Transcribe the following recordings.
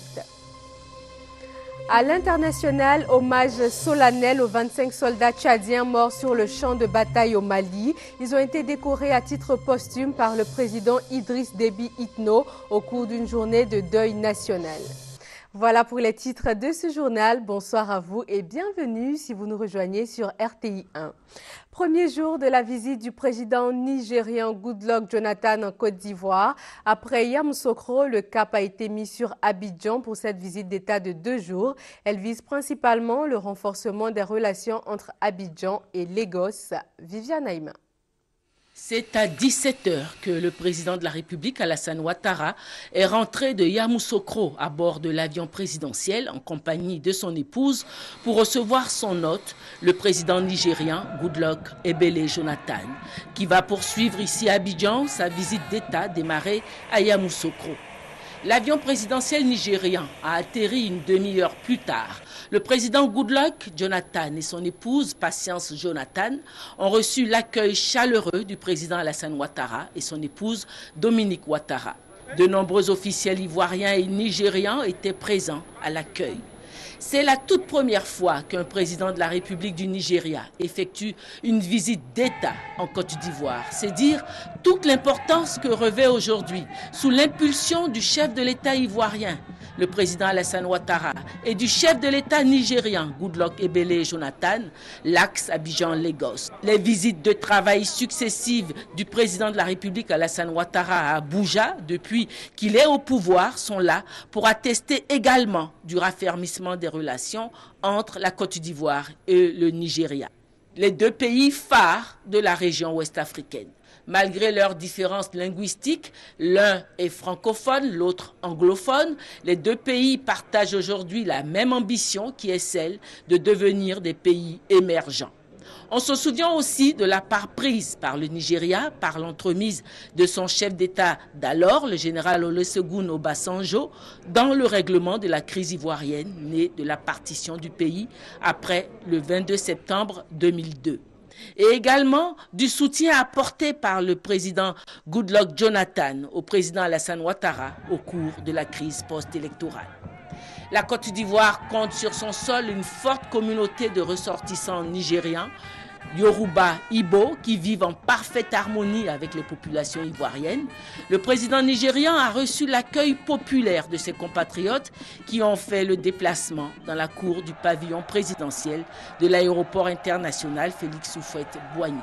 suite. À l'international, hommage solennel aux 25 soldats tchadiens morts sur le champ de bataille au Mali. Ils ont été décorés à titre posthume par le président Idriss Déby Itno au cours d'une journée de deuil national. Voilà pour les titres de ce journal. Bonsoir à vous et bienvenue si vous nous rejoignez sur RTI 1. Premier jour de la visite du président nigérian Goodluck Jonathan en Côte d'Ivoire. Après Yamoussoukro, le cap a été mis sur Abidjan pour cette visite d'État de 2 jours. Elle vise principalement le renforcement des relations entre Abidjan et Lagos. Viviane Aïma. C'est à 17 h que le président de la République, Alassane Ouattara, est rentré de Yamoussoukro à bord de l'avion présidentiel en compagnie de son épouse pour recevoir son hôte, le président nigérian Goodluck Ebele Jonathan, qui va poursuivre ici à Abidjan sa visite d'État démarrée à Yamoussoukro. L'avion présidentiel nigérian a atterri une demi-heure plus tard. Le président Goodluck Jonathan et son épouse Patience Jonathan ont reçu l'accueil chaleureux du président Alassane Ouattara et son épouse Dominique Ouattara. De nombreux officiels ivoiriens et nigérians étaient présents à l'accueil. C'est la toute première fois qu'un président de la République du Nigeria effectue une visite d'État en Côte d'Ivoire. C'est dire toute l'importance que revêt aujourd'hui, sous l'impulsion du chef de l'État ivoirien, le président Alassane Ouattara, et du chef de l'État nigérian, Goodluck Ebele Jonathan, l'axe Abidjan-Lagos. Les visites de travail successives du président de la République Alassane Ouattara à Abuja, depuis qu'il est au pouvoir, sont là pour attester également du raffermissement des relations entre la Côte d'Ivoire et le Nigeria. Les deux pays phares de la région ouest-africaine. Malgré leurs différences linguistiques, l'un est francophone, l'autre anglophone, les deux pays partagent aujourd'hui la même ambition qui est celle de devenir des pays émergents. On se souvient aussi de la part prise par le Nigeria, par l'entremise de son chef d'État d'alors, le général Olusegun Obasanjo, dans le règlement de la crise ivoirienne née de la partition du pays après le 22 septembre 2002. Et également du soutien apporté par le président Goodluck Jonathan au président Alassane Ouattara au cours de la crise post-électorale. La Côte d'Ivoire compte sur son sol une forte communauté de ressortissants nigérians, Yoruba, Ibo, qui vivent en parfaite harmonie avec les populations ivoiriennes. Le président nigérian a reçu l'accueil populaire de ses compatriotes qui ont fait le déplacement dans la cour du pavillon présidentiel de l'aéroport international Félix Houphouët-Boigny.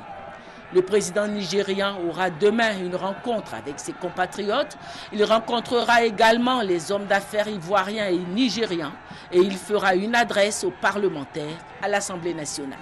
Le président nigérian aura demain une rencontre avec ses compatriotes. Il rencontrera également les hommes d'affaires ivoiriens et nigérians et il fera une adresse aux parlementaires à l'Assemblée nationale.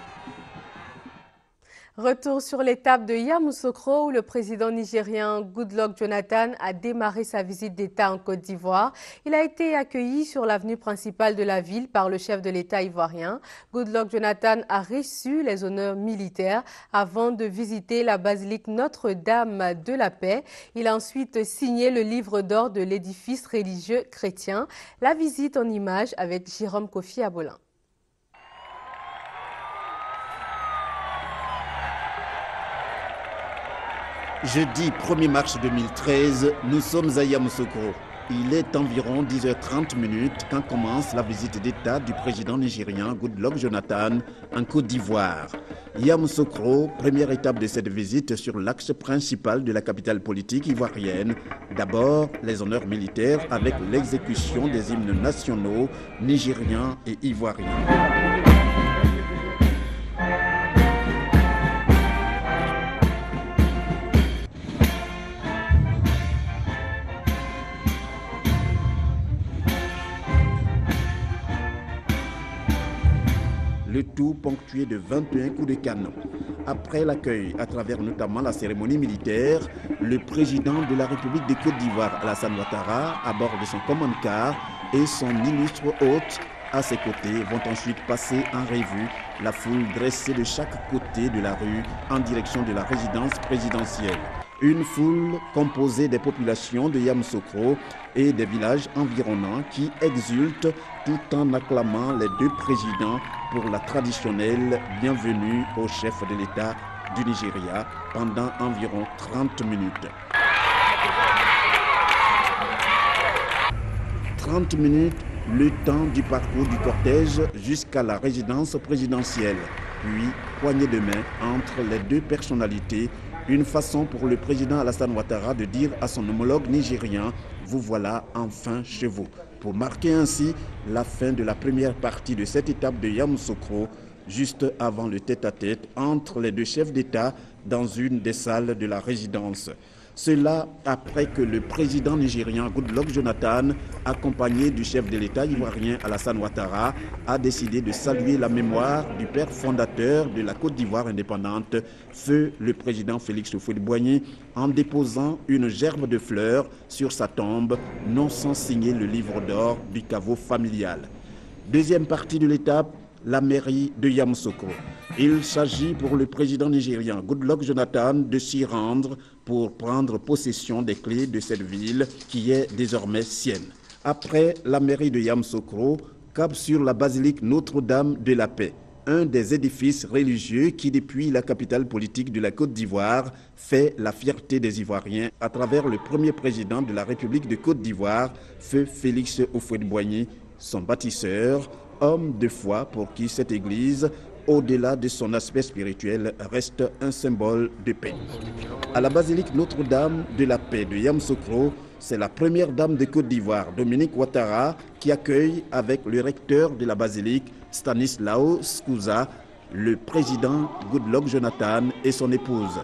Retour sur l'étape de Yamoussoukro où le président nigérien Goodluck Jonathan a démarré sa visite d'État en Côte d'Ivoire. Il a été accueilli sur l'avenue principale de la ville par le chef de l'État ivoirien. Goodluck Jonathan a reçu les honneurs militaires avant de visiter la basilique Notre-Dame de la Paix. Il a ensuite signé le livre d'or de l'édifice religieux chrétien. La visite en images avec Jérôme Kofi Abolin. Jeudi 1er mars 2013, nous sommes à Yamoussoukro. Il est environ 10h30 quand commence la visite d'État du président nigérien Goodluck Jonathan en Côte d'Ivoire. Yamoussoukro, première étape de cette visite sur l'axe principal de la capitale politique ivoirienne. D'abord, les honneurs militaires avec l'exécution des hymnes nationaux nigériens et ivoiriens. Le tout ponctué de 21 coups de canon. Après l'accueil, à travers notamment la cérémonie militaire, le président de la République de Côte d'Ivoire, Alassane Ouattara, à bord de son command-car et son illustre hôte à ses côtés vont ensuite passer en revue la foule dressée de chaque côté de la rue en direction de la résidence présidentielle. Une foule composée des populations de Yamoussoukro et des villages environnants qui exultent tout en acclamant les deux présidents pour la traditionnelle bienvenue au chef de l'État du Nigeria pendant environ 30 minutes. 30 minutes, le temps du parcours du cortège jusqu'à la résidence présidentielle. Puis, poignée de main entre les deux personnalités, une façon pour le président Alassane Ouattara de dire à son homologue nigérien « Vous voilà enfin chez vous », pour marquer ainsi la fin de la première partie de cette étape de Yamoussoukro, juste avant le tête-à-tête entre les deux chefs d'État dans une des salles de la résidence. Cela après que le président nigérien Goodluck Jonathan, accompagné du chef de l'État ivoirien Alassane Ouattara, a décidé de saluer la mémoire du père fondateur de la Côte d'Ivoire indépendante, feu le président Félix Houphouët-Boigny, en déposant une gerbe de fleurs sur sa tombe, non sans signer le livre d'or du caveau familial. Deuxième partie de l'étape, la mairie de Yamoussoukro. Il s'agit pour le président nigérien Goodluck Jonathan de s'y rendre pour prendre possession des clés de cette ville qui est désormais sienne. Après la mairie de Yamoussoukro, cap sur la basilique Notre-Dame de la Paix, un des édifices religieux qui, depuis la capitale politique de la Côte d'Ivoire, fait la fierté des Ivoiriens à travers le premier président de la République de Côte d'Ivoire, feu Félix Houphouët-Boigny, son bâtisseur, homme de foi pour qui cette église, au-delà de son aspect spirituel, reste un symbole de paix. À la basilique Notre-Dame de la Paix de Yamoussoukro, c'est la première dame de Côte d'Ivoire, Dominique Ouattara, qui accueille avec le recteur de la basilique, Stanislao Skouza, le président Goodluck Jonathan et son épouse.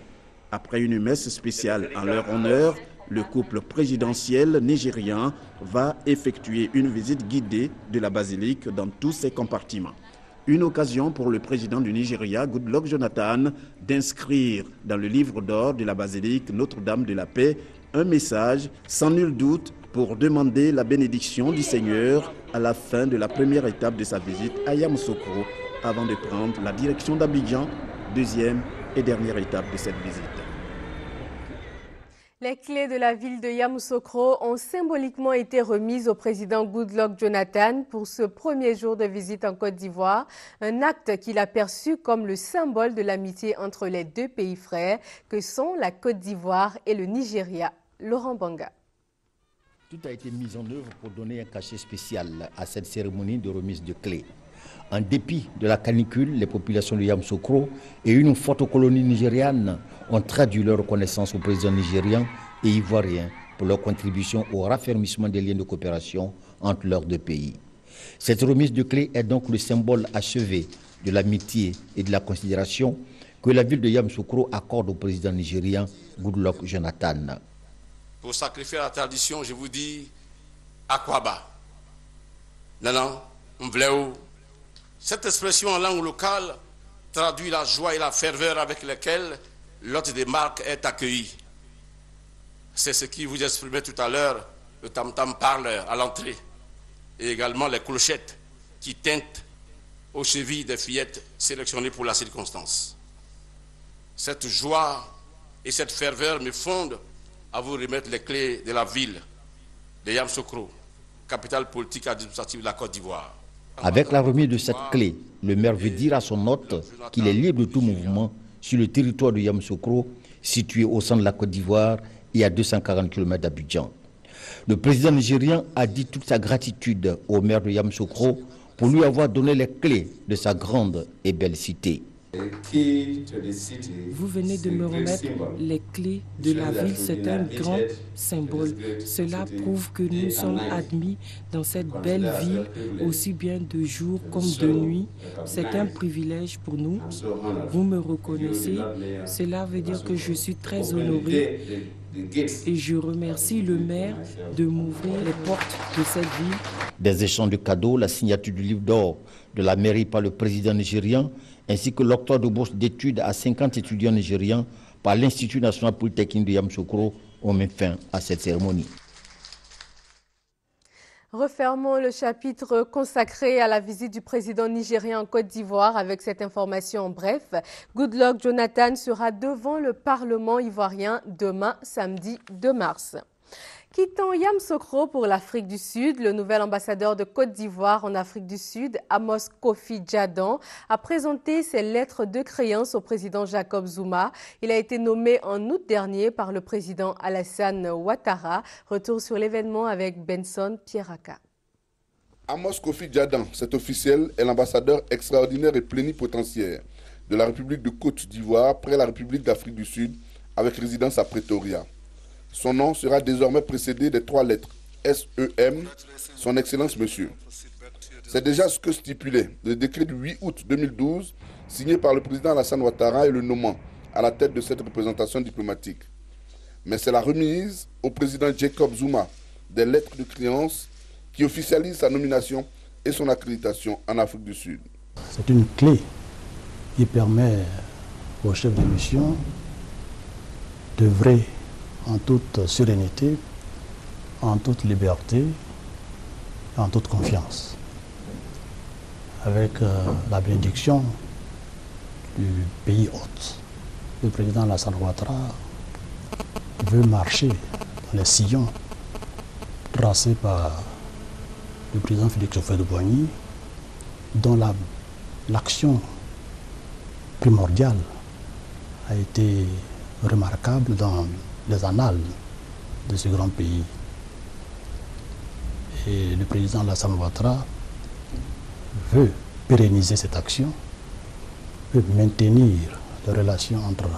Après une messe spéciale en leur honneur, le couple présidentiel nigérien va effectuer une visite guidée de la basilique dans tous ses compartiments. Une occasion pour le président du Nigeria, Goodluck Jonathan, d'inscrire dans le livre d'or de la basilique Notre-Dame de la Paix un message sans nul doute pour demander la bénédiction du Seigneur à la fin de la première étape de sa visite à Yamoussoukro avant de prendre la direction d'Abidjan, deuxième et dernière étape de cette visite. Les clés de la ville de Yamoussoukro ont symboliquement été remises au président Goodluck Jonathan pour ce premier jour de visite en Côte d'Ivoire, un acte qu'il a perçu comme le symbole de l'amitié entre les deux pays frères que sont la Côte d'Ivoire et le Nigeria. Laurent Banga. Tout a été mis en œuvre pour donner un cachet spécial à cette cérémonie de remise de clés. En dépit de la canicule, les populations de Yamoussoukro et une forte colonie nigériane ont traduit leur reconnaissance au président nigérien et ivoirien pour leur contribution au raffermissement des liens de coopération entre leurs deux pays. Cette remise de clés est donc le symbole achevé de l'amitié et de la considération que la ville de Yamoussoukro accorde au président nigérien Goodluck Jonathan. Pour sacrifier la tradition, je vous dis Akwaba. Non, Mvleo. Cette expression en langue locale traduit la joie et la ferveur avec lesquelles l'hôte des marques est accueilli. C'est ce qui vous exprimait tout à l'heure, le tam-tam parleur à l'entrée, et également les clochettes qui tintent aux chevilles des fillettes sélectionnées pour la circonstance. Cette joie et cette ferveur me fondent à vous remettre les clés de la ville de Yamoussoukro, capitale politique et administrative de la Côte d'Ivoire. Avec la remise de cette clé, le maire veut dire à son hôte qu'il est libre de tout mouvement sur le territoire de Yamoussoukro, situé au centre de la Côte d'Ivoire et à 240 km d'Abidjan. Le président nigérien a dit toute sa gratitude au maire de Yamoussoukro pour lui avoir donné les clés de sa grande et belle cité. Vous venez de me remettre les clés de la ville, c'est un grand symbole. Cela prouve que nous sommes admis dans cette belle ville, aussi bien de jour comme de nuit. C'est un privilège pour nous. Vous me reconnaissez. Cela veut dire que je suis très honoré. Et je remercie le maire de m'ouvrir les portes de cette ville. Des échanges de cadeaux, la signature du livre d'or de la mairie par le président nigérien, ainsi que l'octroi de bourse d'études à 50 étudiants nigériens par l'Institut national polytechnique de Yamoussoukro ont mis fin à cette cérémonie. Refermons le chapitre consacré à la visite du président nigérien en Côte d'Ivoire avec cette information en bref. Goodluck Jonathan sera devant le Parlement ivoirien demain, samedi 2 mars. Quittant Yamoussoukro pour l'Afrique du Sud, le nouvel ambassadeur de Côte d'Ivoire en Afrique du Sud, Amos Kofi Djadon, a présenté ses lettres de créance au président Jacob Zuma. Il a été nommé en août dernier par le président Alassane Ouattara. Retour sur l'événement avec Benson Pierraka. Amos Kofi Djadan, cet officiel, est l'ambassadeur extraordinaire et plénipotentiaire de la République de Côte d'Ivoire près la République d'Afrique du Sud, avec résidence à Pretoria. Son nom sera désormais précédé des 3 lettres SEM, son Excellence Monsieur. C'est déjà ce que stipulait le décret du 8 août 2012, signé par le président Alassane Ouattara et le nommant à la tête de cette représentation diplomatique. Mais c'est la remise au président Jacob Zuma des lettres de créance qui officialise sa nomination et son accréditation en Afrique du Sud. C'est une clé qui permet au chef de mission d'œuvrer en toute sérénité, en toute liberté, en toute confiance. Avec la bénédiction du pays hôte, le président Alassane Ouattara veut marcher dans les sillons tracés par le président Félix Houphouët-Boigny, dont l'action primordiale a été remarquable dans les annales de ce grand pays. Et le président Alassane Ouattara veut pérenniser cette action, veut maintenir les relations entre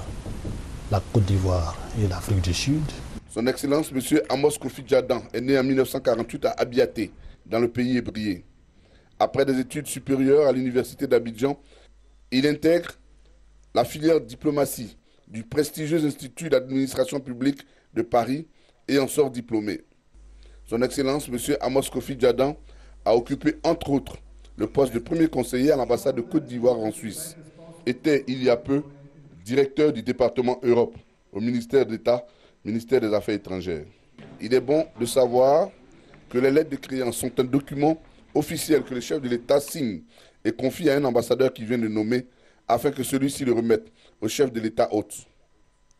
la Côte d'Ivoire et l'Afrique du Sud. Son Excellence M. Amos Kofi Djadan est né en 1948 à Abiaté, dans le pays ébrié. Après des études supérieures à l'université d'Abidjan, il intègre la filière diplomatie du prestigieux Institut d'administration publique de Paris et en sort diplômé. Son Excellence M. Amos Kofi Djadan a occupé entre autres le poste de premier conseiller à l'ambassade de Côte d'Ivoire en Suisse. Était il y a peu directeur du département Europe au ministère d'État, ministère des Affaires étrangères. Il est bon de savoir que les lettres de créance sont un document officiel que le chef de l'État signe et confie à un ambassadeur qui vient de nommer afin que celui-ci le remette au chef de l'État hôte.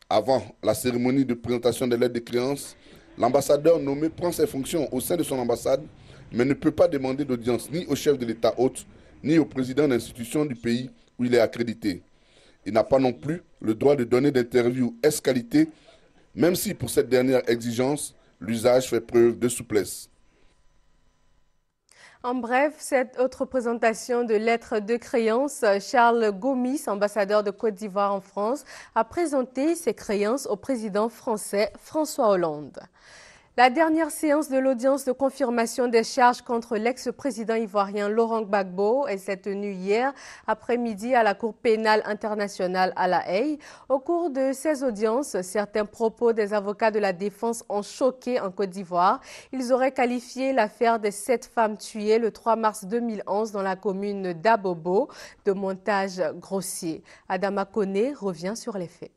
Avant la cérémonie de présentation des lettres de créance, l'ambassadeur nommé prend ses fonctions au sein de son ambassade, mais ne peut pas demander d'audience ni au chef de l'État hôte, ni au président d'institution du pays où il est accrédité. Il n'a pas non plus le droit de donner d'interview ès-qualité, même si pour cette dernière exigence, l'usage fait preuve de souplesse. En bref, cette autre présentation de lettres de créance, Charles Gomis, ambassadeur de Côte d'Ivoire en France, a présenté ses créances au président français François Hollande. La dernière séance de l'audience de confirmation des charges contre l'ex-président ivoirien Laurent Gbagbo s'est tenue hier après-midi à la Cour pénale internationale à La Haye. Au cours de ces audiences, certains propos des avocats de la défense ont choqué en Côte d'Ivoire. Ils auraient qualifié l'affaire des 7 femmes tuées le 3 mars 2011 dans la commune d'Abobo de montage grossier. Adama Koné revient sur les faits.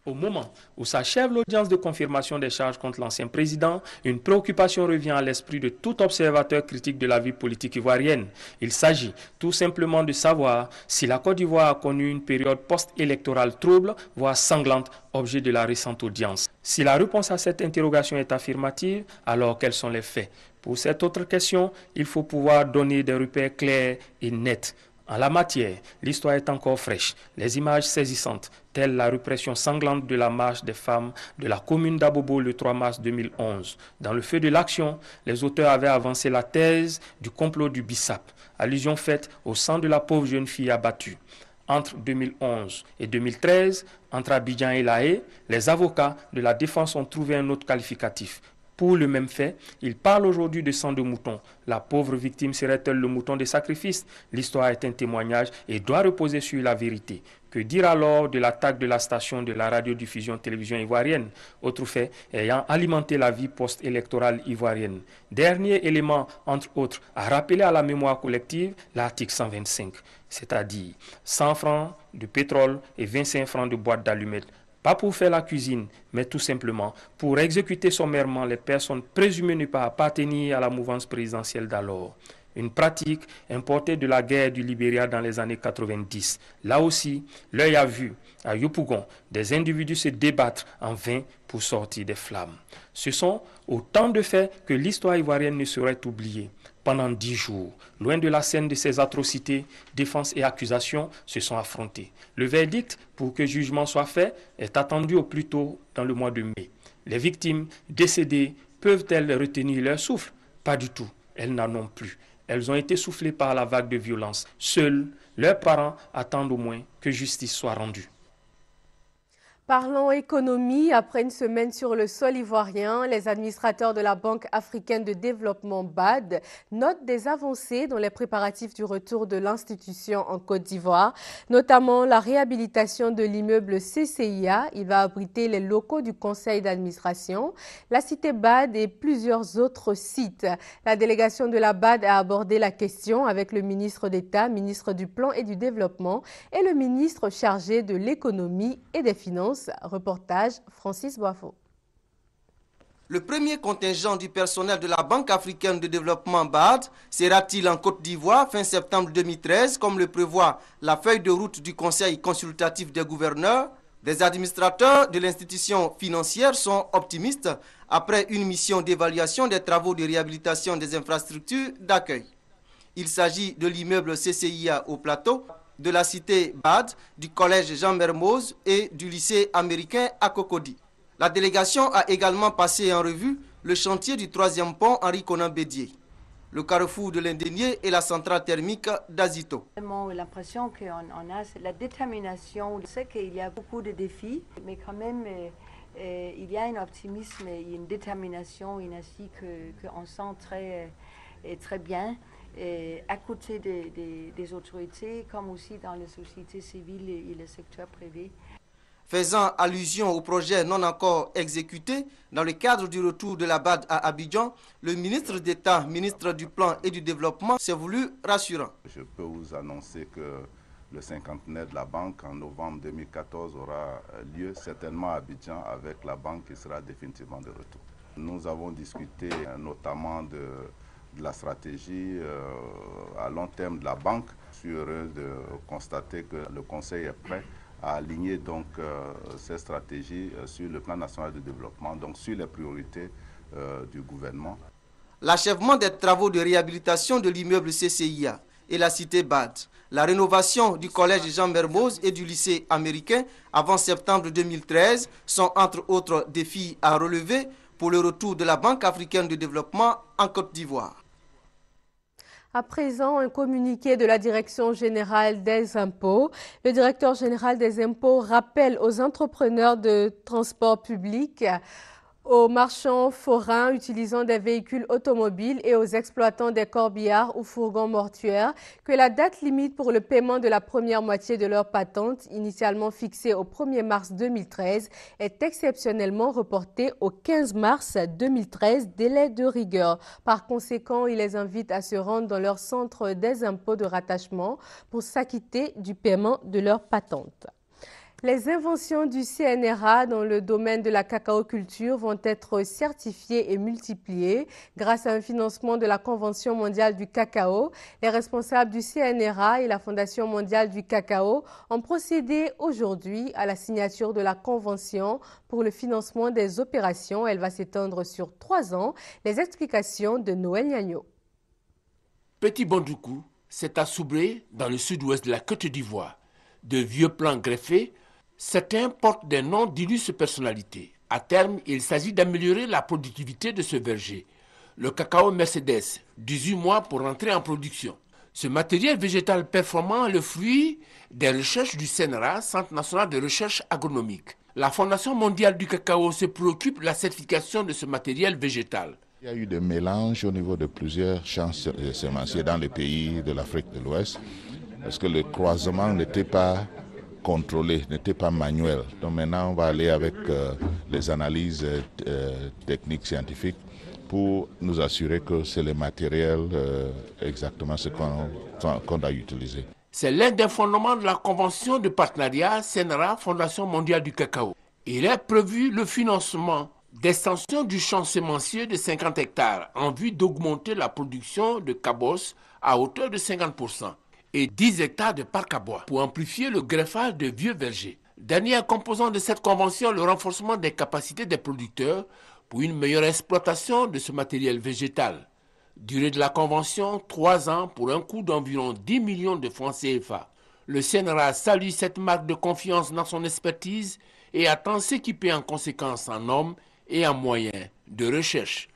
Au moment où s'achève l'audience de confirmation des charges contre l'ancien président, une préoccupation revient à l'esprit de tout observateur critique de la vie politique ivoirienne. Il s'agit tout simplement de savoir si la Côte d'Ivoire a connu une période post-électorale trouble, voire sanglante, objet de la récente audience. Si la réponse à cette interrogation est affirmative, alors quels sont les faits? Pour cette autre question, il faut pouvoir donner des repères clairs et nets. En la matière, l'histoire est encore fraîche. Les images saisissantes, telles la répression sanglante de la marche des femmes de la commune d'Abobo le 3 mars 2011. Dans le feu de l'action, les auteurs avaient avancé la thèse du complot du Bissap, allusion faite au sang de la pauvre jeune fille abattue. Entre 2011 et 2013, entre Abidjan et La Haye, les avocats de la défense ont trouvé un autre qualificatif. Pour le même fait, il parle aujourd'hui de sang de mouton. La pauvre victime serait-elle le mouton des sacrifices? L'histoire est un témoignage et doit reposer sur la vérité. Que dire alors de l'attaque de la station de la radiodiffusion télévision ivoirienne, autre fait ayant alimenté la vie post-électorale ivoirienne? Dernier élément, entre autres, à rappeler à la mémoire collective, l'article 125, c'est-à-dire 100 francs de pétrole et 25 francs de boîte d'allumettes. Pas pour faire la cuisine, mais tout simplement pour exécuter sommairement les personnes présumées ne pas appartenir à la mouvance présidentielle d'alors. Une pratique importée de la guerre du Libéria dans les années 90. Là aussi, l'œil a vu, à Yopougon, des individus se débattre en vain pour sortir des flammes. Ce sont autant de faits que l'histoire ivoirienne ne saurait oublier. Pendant 10 jours, loin de la scène de ces atrocités, défense et accusation se sont affrontés. Le verdict, pour que jugement soit fait, est attendu au plus tôt dans le mois de mai. Les victimes décédées peuvent-elles retenir leur souffle? Pas du tout. Elles n'en ont plus. Elles ont été soufflées par la vague de violence. Seuls, leurs parents attendent au moins que justice soit rendue. Parlons économie. Après une semaine sur le sol ivoirien, les administrateurs de la Banque africaine de développement BAD notent des avancées dans les préparatifs du retour de l'institution en Côte d'Ivoire, notamment la réhabilitation de l'immeuble CCIA. Il va abriter les locaux du conseil d'administration, la cité BAD et plusieurs autres sites. La délégation de la BAD a abordé la question avec le ministre d'État, ministre du Plan et du Développement et le ministre chargé de l'économie et des finances. Reportage Francis Boifo. Le premier contingent du personnel de la Banque africaine de développement BAD sera-t-il en Côte d'Ivoire fin septembre 2013, comme le prévoit la feuille de route du Conseil consultatif des gouverneurs? Des administrateurs de l'institution financière sont optimistes après une mission d'évaluation des travaux de réhabilitation des infrastructures d'accueil. Il s'agit de l'immeuble CCIA au Plateau, de la cité BAD, du collège Jean Mermoz et du lycée américain à Cocody. La délégation a également passé en revue le chantier du 3e pont Henri Konan Bédié, le carrefour de l'Indénié et la centrale thermique d'Azito. L'impression qu'on a, c'est la détermination. Je sais qu'il y a beaucoup de défis, mais quand même, il y a un optimisme et une détermination, une asie qu'on sent très bien. À côté des autorités, comme aussi dans les sociétés civiles et le secteur privé. Faisant allusion au projet non encore exécuté, dans le cadre du retour de la BAD à Abidjan, le ministre d'État, ministre du Plan et du Développement, s'est voulu rassurant. Je peux vous annoncer que le cinquantenaire de la banque en novembre 2014 aura lieu certainement à Abidjan avec la banque qui sera définitivement de retour. Nous avons discuté notamment de la stratégie à long terme de la banque. Je suis heureux de constater que le Conseil est prêt à aligner donc ces stratégies sur le plan national de développement, donc sur les priorités du gouvernement. L'achèvement des travaux de réhabilitation de l'immeuble CCIA et la cité BAD, la rénovation du collège Jean Mermoz et du lycée américain avant septembre 2013 sont entre autres défis à relever pour le retour de la Banque africaine de développement en Côte d'Ivoire. À présent, un communiqué de la Direction générale des impôts. Le directeur général des impôts rappelle aux entrepreneurs de transport public, aux marchands forains utilisant des véhicules automobiles et aux exploitants des corbillards ou fourgons mortuaires que la date limite pour le paiement de la première moitié de leur patente, initialement fixée au 1er mars 2013, est exceptionnellement reportée au 15 mars 2013, délai de rigueur. Par conséquent, il les invite à se rendre dans leur centre des impôts de rattachement pour s'acquitter du paiement de leur patente. Les inventions du CNRA dans le domaine de la cacaoculture vont être certifiées et multipliées grâce à un financement de la Convention mondiale du cacao. Les responsables du CNRA et la Fondation mondiale du cacao ont procédé aujourd'hui à la signature de la Convention pour le financement des opérations. Elle va s'étendre sur 3 ans. Les explications de Noël Niagno. Petit Bandoukou, c'est à Soubré, dans le sud-ouest de la Côte d'Ivoire. De vieux plants greffés, certains portent des noms d'illustres personnalités. À terme, il s'agit d'améliorer la productivité de ce verger. Le cacao Mercedes, 18 mois pour entrer en production. Ce matériel végétal performant est le fruit des recherches du CNRA, Centre national de recherche agronomique. La Fondation mondiale du cacao se préoccupe de la certification de ce matériel végétal. Il y a eu des mélanges au niveau de plusieurs champs semenciers dans les pays de l'Afrique de l'Ouest, parce que le croisement n'était pas contrôlé, n'était pas manuel. Donc maintenant, on va aller avec les analyses techniques scientifiques pour nous assurer que c'est le matériel exactement ce qu'on doit utiliser. C'est l'un des fondements de la Convention de partenariat CNRA Fondation mondiale du cacao. Il est prévu le financement d'extension du champ semencier de 50 hectares en vue d'augmenter la production de cabos à hauteur de 50%. Et 10 hectares de parc à bois pour amplifier le greffage de vieux vergers. Dernier composant de cette convention, le renforcement des capacités des producteurs pour une meilleure exploitation de ce matériel végétal. Durée de la convention, 3 ans pour un coût d'environ 10 millions de francs CFA. Le CNRA salue cette marque de confiance dans son expertise et attend s'équiper en conséquence en hommes et en moyens de recherche.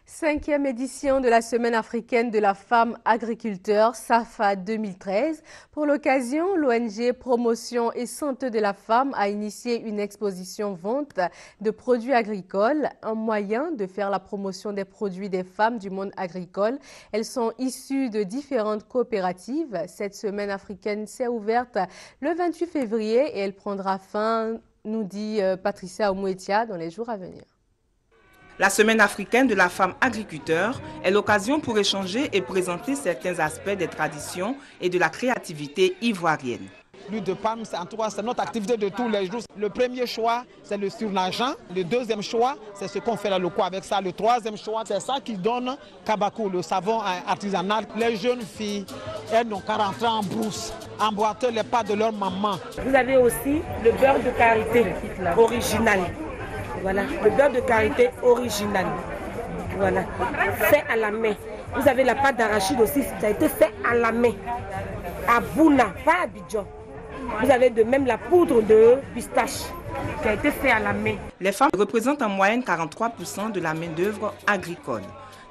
5e édition de la Semaine africaine de la femme agriculteur, SAFA 2013. Pour l'occasion, l'ONG Promotion et Santé de la femme a initié une exposition vente de produits agricoles, un moyen de faire la promotion des produits des femmes du monde agricole. Elles sont issues de différentes coopératives. Cette Semaine africaine s'est ouverte le 28 février et elle prendra fin, nous dit Patricia Omouetia, dans les jours à venir. La Semaine africaine de la femme agriculteur est l'occasion pour échanger et présenter certains aspects des traditions et de la créativité ivoirienne. L'huile de palme, c'est notre activité de tous les jours. Le premier choix, c'est le surnageant. Le deuxième choix, c'est ce qu'on fait là, le quoi avec ça. Le troisième choix, c'est ça qui donne Kabako, le savon artisanal. Les jeunes filles, elles n'ont qu'à rentrer en brousse, emboîter les pas de leur maman. Vous avez aussi le beurre de karité original. Voilà, le beurre de karité original. Voilà, fait à la main. Vous avez la pâte d'arachide aussi, ça a été fait à la main. À Bouna, pas à Abidjan. Vous avez de même la poudre de pistache qui a été fait à la main. Les femmes représentent en moyenne 43% de la main-d'œuvre agricole.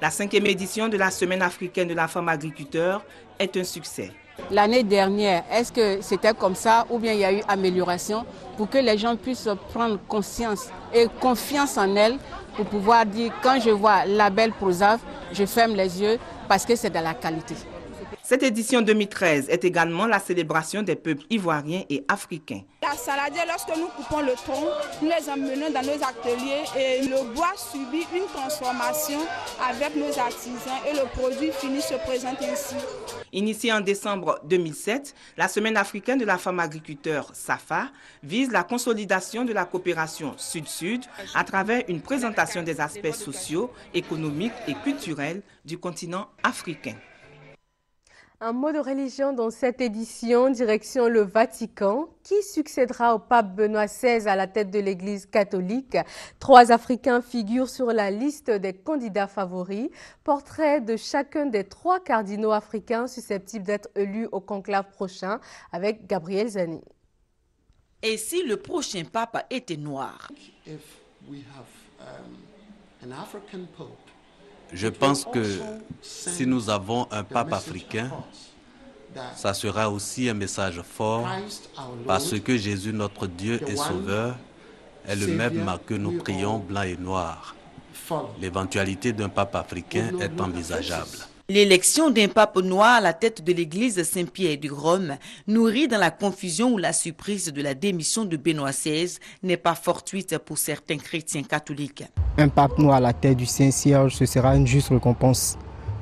La 5e édition de la Semaine africaine de la femme agriculteur est un succès. L'année dernière, est-ce que c'était comme ça ou bien il y a eu amélioration pour que les gens puissent prendre conscience et confiance en elles pour pouvoir dire quand je vois label Prosaf, je ferme les yeux parce que c'est de la qualité. Cette édition 2013 est également la célébration des peuples ivoiriens et africains. La saladière, lorsque nous coupons le tronc, nous les emmenons dans nos ateliers et le bois subit une transformation avec nos artisans et le produit fini se présente ainsi. Initiée en décembre 2007, la Semaine africaine de la femme agriculteur, SAFA, vise la consolidation de la coopération Sud-Sud à travers une présentation des aspects sociaux, économiques et culturels du continent africain. Un mot de religion dans cette édition, direction le Vatican. Qui succédera au pape Benoît XVI à la tête de l'Église catholique? 3 Africains figurent sur la liste des candidats favoris. Portrait de chacun des 3 cardinaux africains susceptibles d'être élus au conclave prochain avec Gabriel Zani. Et si le prochain pape était noir? Je pense que si nous avons un pape africain, ça sera aussi un message fort parce que Jésus, notre Dieu et Sauveur, est le même que nous prions blanc et noir. L'éventualité d'un pape africain est envisageable. L'élection d'un pape noir à la tête de l'église Saint-Pierre du Rhum nourrit dans la confusion ou la surprise de la démission de Benoît XVI n'est pas fortuite pour certains chrétiens catholiques. Un pape noir à la tête du Saint-Siège, ce sera une juste récompense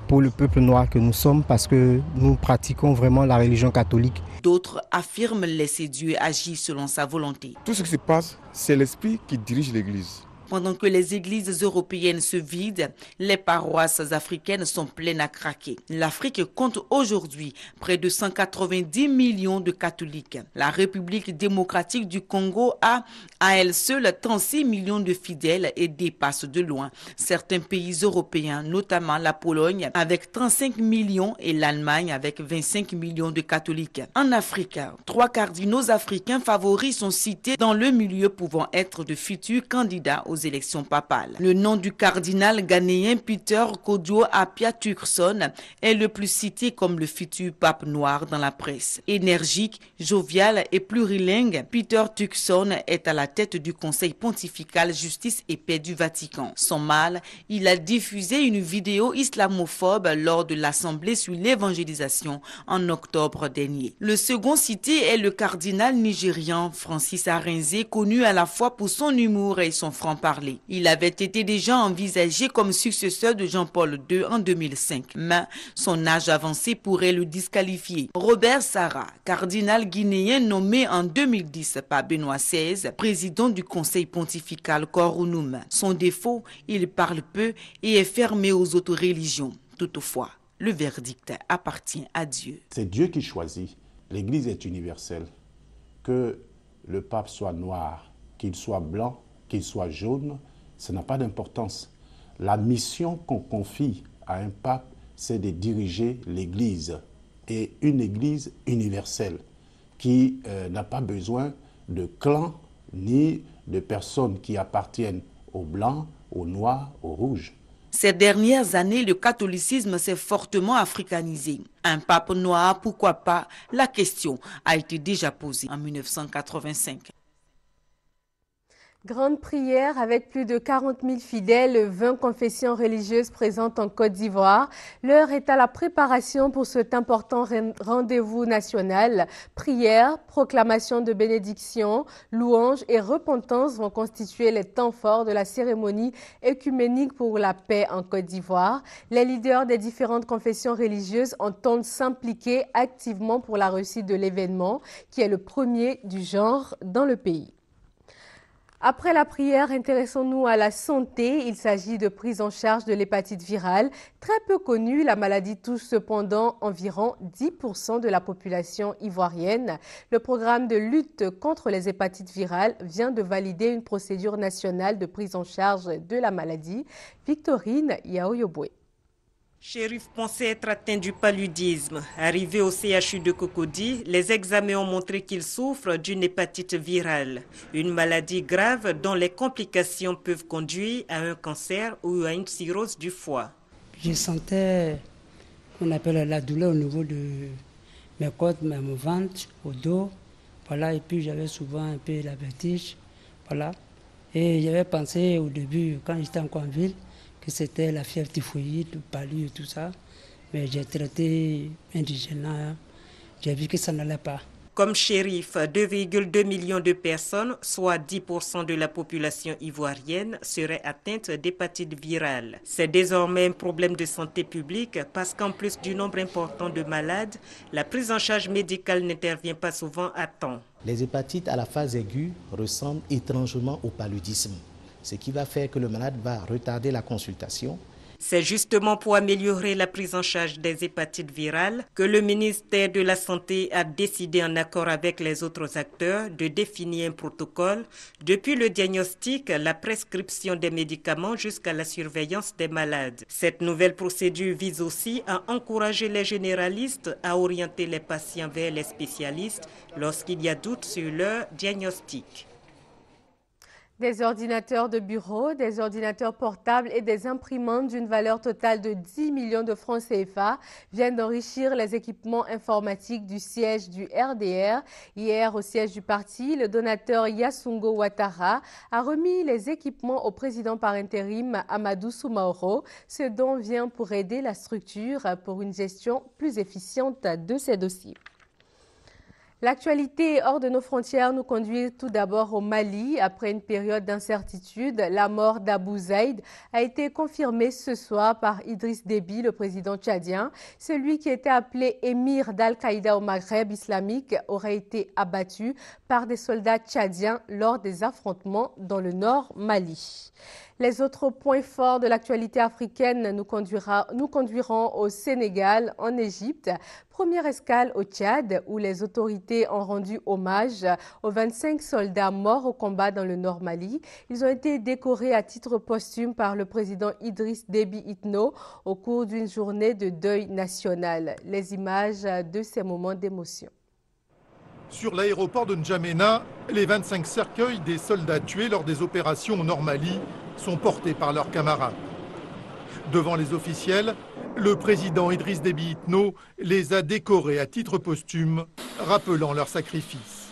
pour le peuple noir que nous sommes parce que nous pratiquons vraiment la religion catholique. D'autres affirment laisser Dieu agir selon sa volonté. Tout ce qui se passe, c'est l'esprit qui dirige l'église. Pendant que les églises européennes se vident, les paroisses africaines sont pleines à craquer. L'Afrique compte aujourd'hui près de 190 millions de catholiques. La République démocratique du Congo a à elle seule 36 millions de fidèles et dépasse de loin certains pays européens, notamment la Pologne avec 35 millions et l'Allemagne avec 25 millions de catholiques. En Afrique, 3 cardinaux africains favoris sont cités dans le milieu pouvant être de futurs candidats aux élections papales. Le nom du cardinal ghanéen Peter Kodio Apia Turkson est le plus cité comme le futur pape noir dans la presse. Énergique, jovial et plurilingue, Peter Turkson est à la tête du Conseil pontifical Justice et Paix du Vatican. Son mal, il a diffusé une vidéo islamophobe lors de l'Assemblée sur l'évangélisation en octobre dernier. Le second cité est le cardinal nigérian Francis Arinze, connu à la fois pour son humour et son franc-parler. Il avait été déjà envisagé comme successeur de Jean-Paul II en 2005, mais son âge avancé pourrait le disqualifier. Robert Sarah, cardinal guinéen nommé en 2010 par Benoît XVI, président du Conseil pontifical Coronum. Son défaut, il parle peu et est fermé aux autres religions. Toutefois, le verdict appartient à Dieu. C'est Dieu qui choisit. L'Église est universelle. Que le pape soit noir, qu'il soit blanc, qu'il soit jaune, ça n'a pas d'importance. La mission qu'on confie à un pape, c'est de diriger l'Église, et une Église universelle qui n'a pas besoin de clans ni de personnes qui appartiennent aux blancs, aux noirs, aux rouges. Ces dernières années, le catholicisme s'est fortement africanisé. Un pape noir, pourquoi pas? La question a été déjà posée en 1985. Grande prière avec plus de 40 000 fidèles, 20 confessions religieuses présentes en Côte d'Ivoire. L'heure est à la préparation pour cet important rendez-vous national. Prière, proclamation de bénédiction, louanges et repentance vont constituer les temps forts de la cérémonie œcuménique pour la paix en Côte d'Ivoire. Les leaders des différentes confessions religieuses entendent s'impliquer activement pour la réussite de l'événement, qui est le premier du genre dans le pays. Après la prière, intéressons-nous à la santé. Il s'agit de prise en charge de l'hépatite virale. Très peu connue, la maladie touche cependant environ 10% de la population ivoirienne. Le programme de lutte contre les hépatites virales vient de valider une procédure nationale de prise en charge de la maladie. Victorine Yaoyobwe. Chérif pensait être atteint du paludisme. Arrivé au CHU de Cocody, les examens ont montré qu'il souffre d'une hépatite virale, une maladie grave dont les complications peuvent conduire à un cancer ou à une cirrhose du foie. Je sentais qu'on appelle la douleur au niveau de mes côtes, mon ventre, au dos, voilà, et puis j'avais souvent un peu la vertige, voilà. Et j'avais pensé au début, quand j'étais encore en ville, que c'était la fièvre typhoïde, le palu et tout ça. Mais j'ai traité indigène, j'ai vu que ça n'allait pas. Comme Chérif, 2,2 millions de personnes, soit 10% de la population ivoirienne, seraient atteintes d'hépatite virale. C'est désormais un problème de santé publique parce qu'en plus du nombre important de malades, la prise en charge médicale n'intervient pas souvent à temps. Les hépatites à la phase aiguë ressemblent étrangement au paludisme, ce qui va faire que le malade va retarder la consultation. C'est justement pour améliorer la prise en charge des hépatites virales que le ministère de la Santé a décidé, en accord avec les autres acteurs, de définir un protocole depuis le diagnostic, la prescription des médicaments jusqu'à la surveillance des malades. Cette nouvelle procédure vise aussi à encourager les généralistes à orienter les patients vers les spécialistes lorsqu'il y a doute sur leur diagnostic. Des ordinateurs de bureau, des ordinateurs portables et des imprimantes d'une valeur totale de 10 millions de francs CFA viennent d'enrichir les équipements informatiques du siège du RDR. Hier, au siège du parti, le donateur Yasungo Ouattara a remis les équipements au président par intérim Amadou Soumaoro, ce dont vient pour aider la structure pour une gestion plus efficiente de ses dossiers. L'actualité hors de nos frontières nous conduit tout d'abord au Mali. Après une période d'incertitude, la mort d'Abou Zaïd a été confirmée ce soir par Idriss Déby, le président tchadien. Celui qui était appelé émir d'Al-Qaïda au Maghreb islamique aurait été abattu par des soldats tchadiens lors des affrontements dans le nord Mali. Les autres points forts de l'actualité africaine nous conduiront au Sénégal, en Égypte. Première escale au Tchad, où les autorités ont rendu hommage aux 25 soldats morts au combat dans le Nord Mali. Ils ont été décorés à titre posthume par le président Idriss Déby Itno au cours d'une journée de deuil national. Les images de ces moments d'émotion. Sur l'aéroport de N'Djamena, les 25 cercueils des soldats tués lors des opérations au Nord Mali sont portés par leurs camarades. Devant les officiels, le président Idriss Déby Itno les a décorés à titre posthume, rappelant leur sacrifice.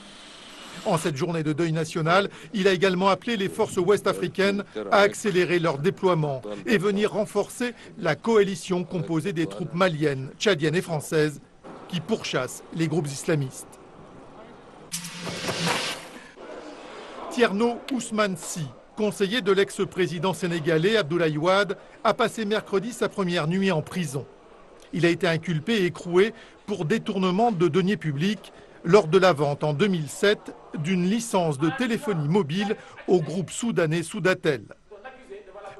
En cette journée de deuil national, il a également appelé les forces ouest-africaines à accélérer leur déploiement et venir renforcer la coalition composée des troupes maliennes, tchadiennes et françaises qui pourchassent les groupes islamistes. Tierno Ousmane Sy, conseiller de l'ex-président sénégalais Abdoulaye Wade, a passé mercredi sa première nuit en prison. Il a été inculpé et écroué pour détournement de deniers publics lors de la vente en 2007 d'une licence de téléphonie mobile au groupe soudanais Soudatel.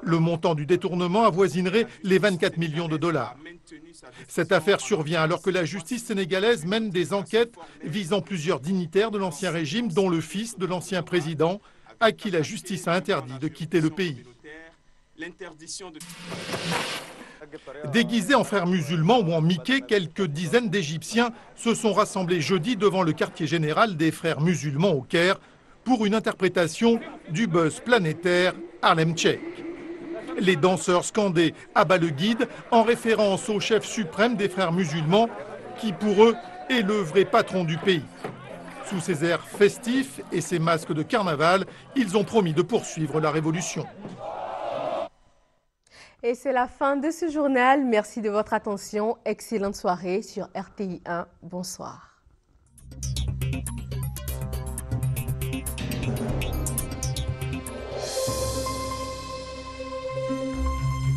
Le montant du détournement avoisinerait les 24 millions de dollars. Cette affaire survient alors que la justice sénégalaise mène des enquêtes visant plusieurs dignitaires de l'ancien régime, dont le fils de l'ancien président, à qui la justice a interdit de quitter le pays. Déguisés en frères musulmans ou en Mickey, quelques dizaines d'Égyptiens se sont rassemblés jeudi devant le quartier général des frères musulmans au Caire pour une interprétation du buzz planétaire Harlem Shake. Les danseurs scandaient « à bas le guide » en référence au chef suprême des frères musulmans qui, pour eux, est le vrai patron du pays. Sous ces airs festifs et ces masques de carnaval, ils ont promis de poursuivre la révolution. Et c'est la fin de ce journal. Merci de votre attention. Excellente soirée sur RTI 1. Bonsoir.